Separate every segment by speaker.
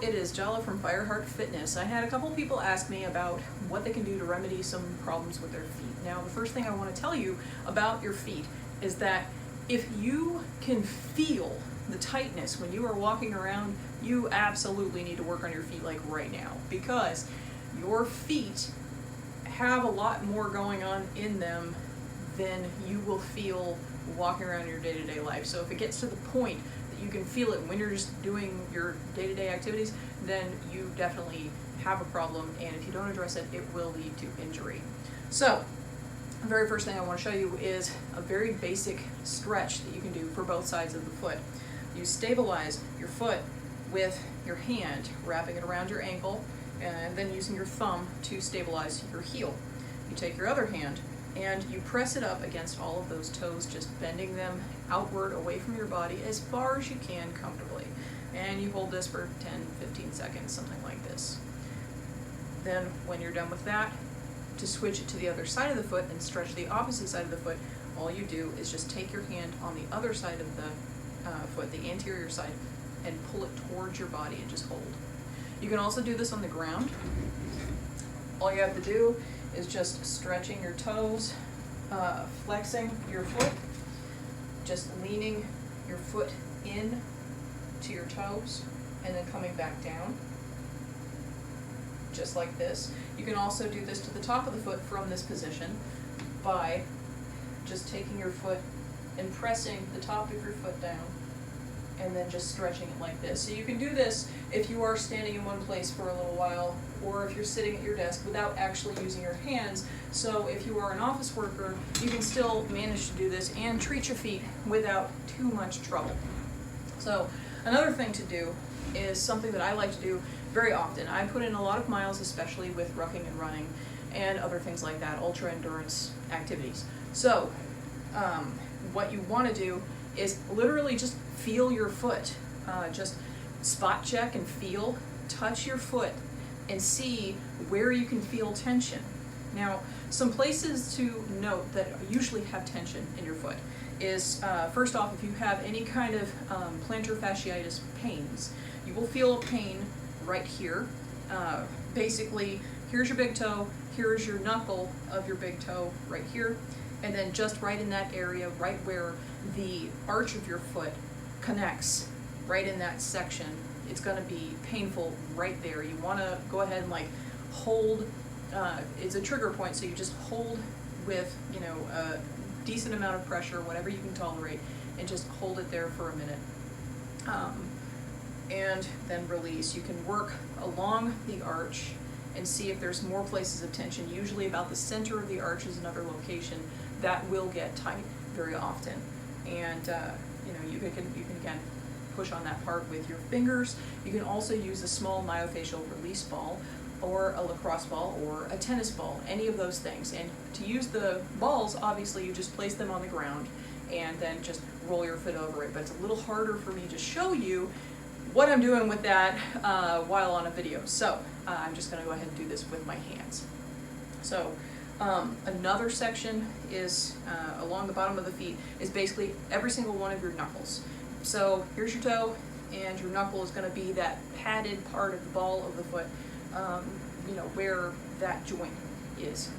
Speaker 1: it is Jala from Fireheart Fitness. I had a couple people ask me about what they can do to remedy some problems with their feet. Now, the first thing I want to tell you about your feet is that if you can feel the tightness when you are walking around, you absolutely need to work on your feet like right now, because your feet have a lot more going on in them than you will feel walking around your day-to-day life. So if it gets to the point that you can feel it when you're just doing your day-to-day activities, then you definitely have a problem, and if you don't address it, it will lead to injury. So the very first thing I want to show you is a very basic stretch that you can do for both sides of the foot. You stabilize your foot with your hand, wrapping it around your ankle, and then using your thumb to stabilize your heel. You take your other hand and you press it up against all of those toes, just bending them outward away from your body as far as you can comfortably. And you hold this for 10-15 seconds, something like this. Then when you're done with that, to switch it to the other side of the foot and stretch the opposite side of the foot, all you do is just take your hand on the other side of the foot, the anterior side, and pull it towards your body and just hold. You can also do this on the ground. All you have to do is just stretching your toes, flexing your foot, just leaning your foot in to your toes, and then coming back down, just like this. You can also do this to the top of the foot from this position by just taking your foot and pressing the top of your foot down, and then just stretching it like this. So you can do this if you are standing in one place for a little while, or if you're sitting at your desk without actually using your hands. So if you are an office worker, you can still manage to do this and treat your feet without too much trouble. So another thing to do is something that I like to do very often. I put in a lot of miles, especially with rucking and running and other things like that, ultra endurance activities. So what you want to do is literally just feel your foot. Just spot check and feel, touch your foot and see where you can feel tension. Now, some places to note that usually have tension in your foot is, first off, if you have any kind of plantar fasciitis pains, you will feel a pain right here. Basically, here's your big toe, here's your knuckle of your big toe right here, and then just right in that area, right where the arch of your foot connects, right in that section, it's going to be painful right there. You want to go ahead and like hold, it's a trigger point, so you just hold with, you know, a decent amount of pressure, whatever you can tolerate, and just hold it there for a minute. And then release. You can work along the arch and see if there's more places of tension. Usually about the center of the arch is another location that will get tight very often. And you know, you can again push on that part with your fingers. You can also use a small myofascial release ball, or a lacrosse ball, or a tennis ball, any of those things. And to use the balls, obviously you just place them on the ground and then just roll your foot over it. But it's a little harder for me to show you what I'm doing with that while on a video. So I'm just going to go ahead and do this with my hands. So another section is along the bottom of the feet is basically every single one of your knuckles. So here's your toe, and your knuckle is going to be that padded part of the ball of the foot, you know, where that joint is.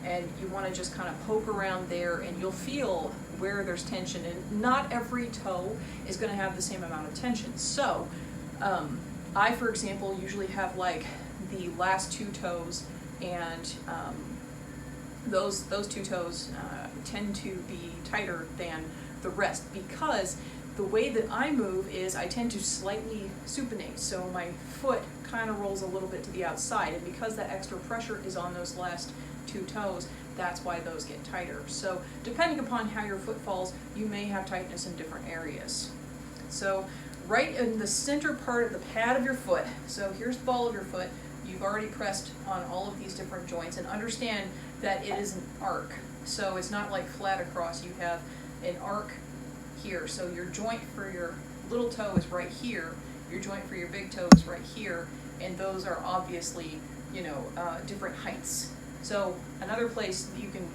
Speaker 1: And you want to just kind of poke around there, and you'll feel where there's tension. And not every toe is going to have the same amount of tension. So I, for example, usually have like the last two toes, and those two toes tend to be tighter than the rest, because the way that I move is I tend to slightly supinate, so my foot kind of rolls a little bit to the outside, and because that extra pressure is on those last two toes, that's why those get tighter. So depending upon how your foot falls, you may have tightness in different areas. So right in the center part of the pad of your foot, so here's the ball of your foot, you've already pressed on all of these different joints, and understand that it is an arc. So it's not like flat across, you have an arc here. So your joint for your little toe is right here, your joint for your big toe is right here, and those are obviously, you know, different heights. So another place that you can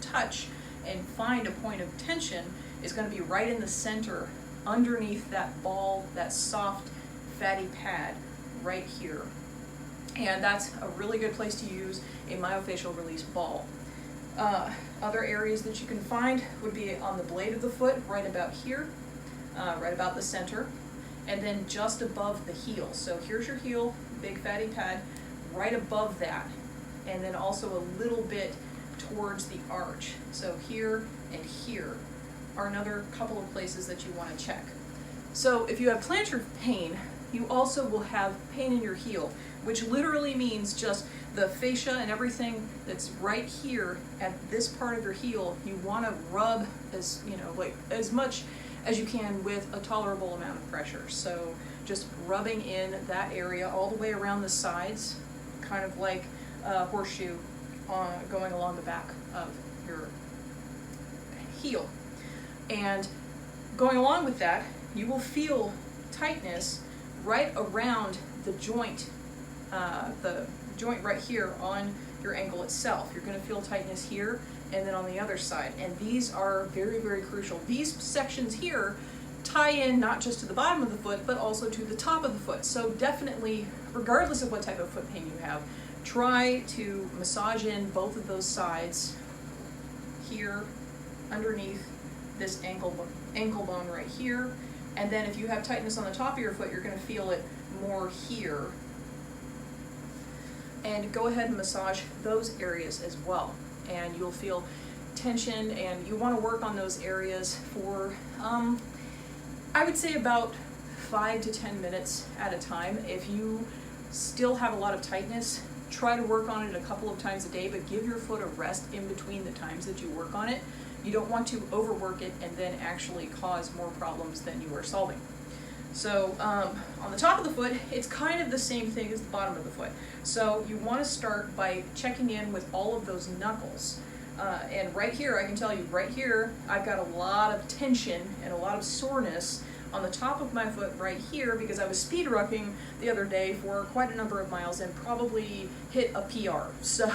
Speaker 1: touch and find a point of tension is going to be right in the center, underneath that ball, that soft, fatty pad, right here. And that's a really good place to use a myofascial release ball. Other areas that you can find would be on the blade of the foot, right about here, right about the center, and then just above the heel. So here's your heel, big fatty pad, right above that, and then also a little bit towards the arch. So here and here are another couple of places that you want to check. So if you have plantar pain, you also will have pain in your heel, which literally means just the fascia and everything that's right here at this part of your heel. You want to rub as, like as much as you can with a tolerable amount of pressure. So just rubbing in that area all the way around the sides, kind of like a horseshoe going along the back of your heel. And going along with that, you will feel tightness right around the joint right here on your ankle itself. You're going to feel tightness here and then on the other side. And these are very, very crucial. These sections here tie in not just to the bottom of the foot, but also to the top of the foot. So definitely, regardless of what type of foot pain you have, try to massage in both of those sides here underneath this ankle bone right here. And then if you have tightness on the top of your foot, you're going to feel it more here. And go ahead and massage those areas as well. And you'll feel tension, and you want to work on those areas for, I would say about 5 to 10 minutes at a time. If you still have a lot of tightness, try to work on it a couple of times a day, but give your foot a rest in between the times that you work on it. You don't want to overwork it and then actually cause more problems than you are solving. So on the top of the foot, it's kind of the same thing as the bottom of the foot. So you want to start by checking in with all of those knuckles. And right here, I can tell you, right here, I've got a lot of tension and a lot of soreness on the top of my foot right here, because I was speed rucking the other day for quite a number of miles and probably hit a PR. So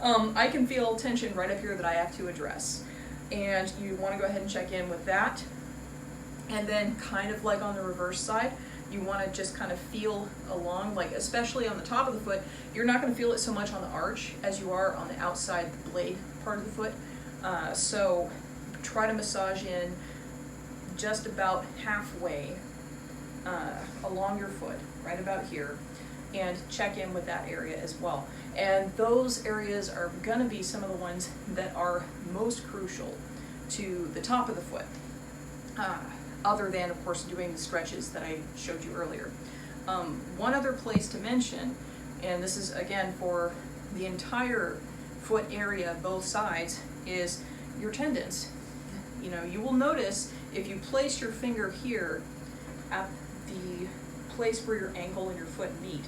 Speaker 1: I can feel tension right up here that I have to address. And you want to go ahead and check in with that. And then kind of like on the reverse side, you want to just kind of feel along, like especially on the top of the foot, you're not going to feel it so much on the arch as you are on the outside blade part of the foot. So try to massage in just about halfway along your foot, right about here, and check in with that area as well. And those areas are going to be some of the ones that are most crucial to the top of the foot. Other than, of course, doing the stretches that I showed you earlier. One other place to mention, and this is again for the entire foot area, both sides, is your tendons. You will notice if you place your finger here at the place where your ankle and your foot meet,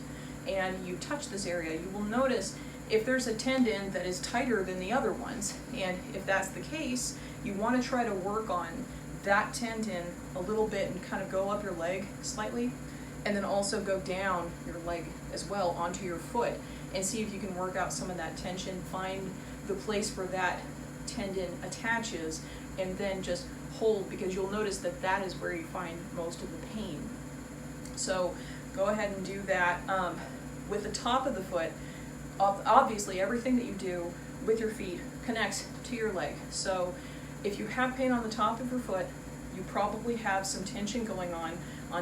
Speaker 1: and you touch this area, you will notice if there's a tendon that is tighter than the other ones, and if that's the case, you want to try to work on that tendon a little bit and kind of go up your leg slightly, and then also go down your leg as well onto your foot, and see if you can work out some of that tension, find the place where that tendon attaches, and then just hold, because you'll notice that that is where you find most of the pain. So go ahead and do that. With the top of the foot, obviously everything that you do with your feet connects to your leg. So if you have pain on the top of your foot, you probably have some tension going on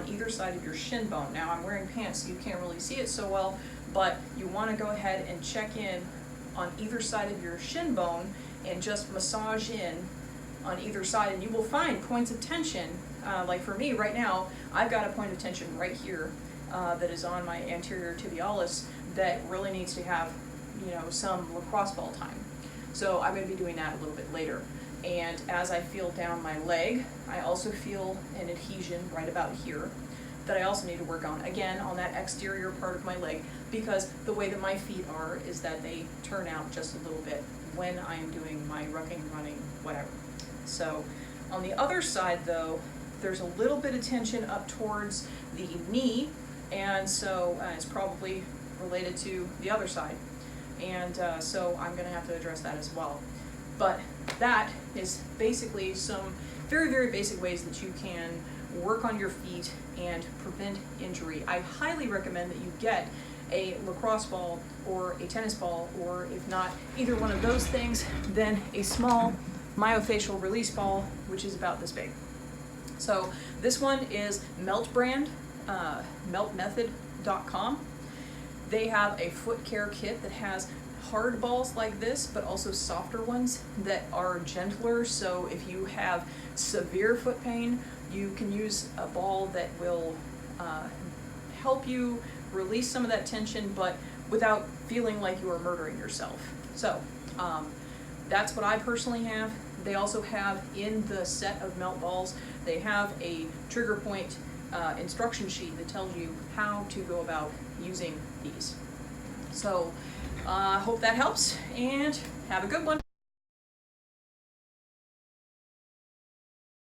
Speaker 1: either side of your shin bone. Now I'm wearing pants, so you can't really see it so well, but you want to go ahead and check in on either side of your shin bone and just massage in on either side, and you will find points of tension. Like for me right now, I've got a point of tension right here that is on my anterior tibialis that really needs to have, some lacrosse ball time. So I'm going to be doing that a little bit later. And as I feel down my leg, I also feel an adhesion right about here that I also need to work on, again, on that exterior part of my leg, because the way that my feet are is that they turn out just a little bit when I'm doing my rucking, running, whatever. So on the other side though, there's a little bit of tension up towards the knee, and so it's probably related to the other side. And so I'm going to have to address that as well. But that is basically some very, very basic ways that you can work on your feet and prevent injury. I highly recommend that you get a lacrosse ball or a tennis ball, or if not either one of those things, then a small myofascial release ball, which is about this big. So this one is Melt brand, meltmethod.com. They have a foot care kit that has hard balls like this, but also softer ones that are gentler. So if you have severe foot pain, you can use a ball that will help you release some of that tension, but without feeling like you are murdering yourself. So that's what I personally have. They also have in the set of Melt balls, they have a trigger point instruction sheet that tells you how to go about using these. So I hope that helps, and have a good one.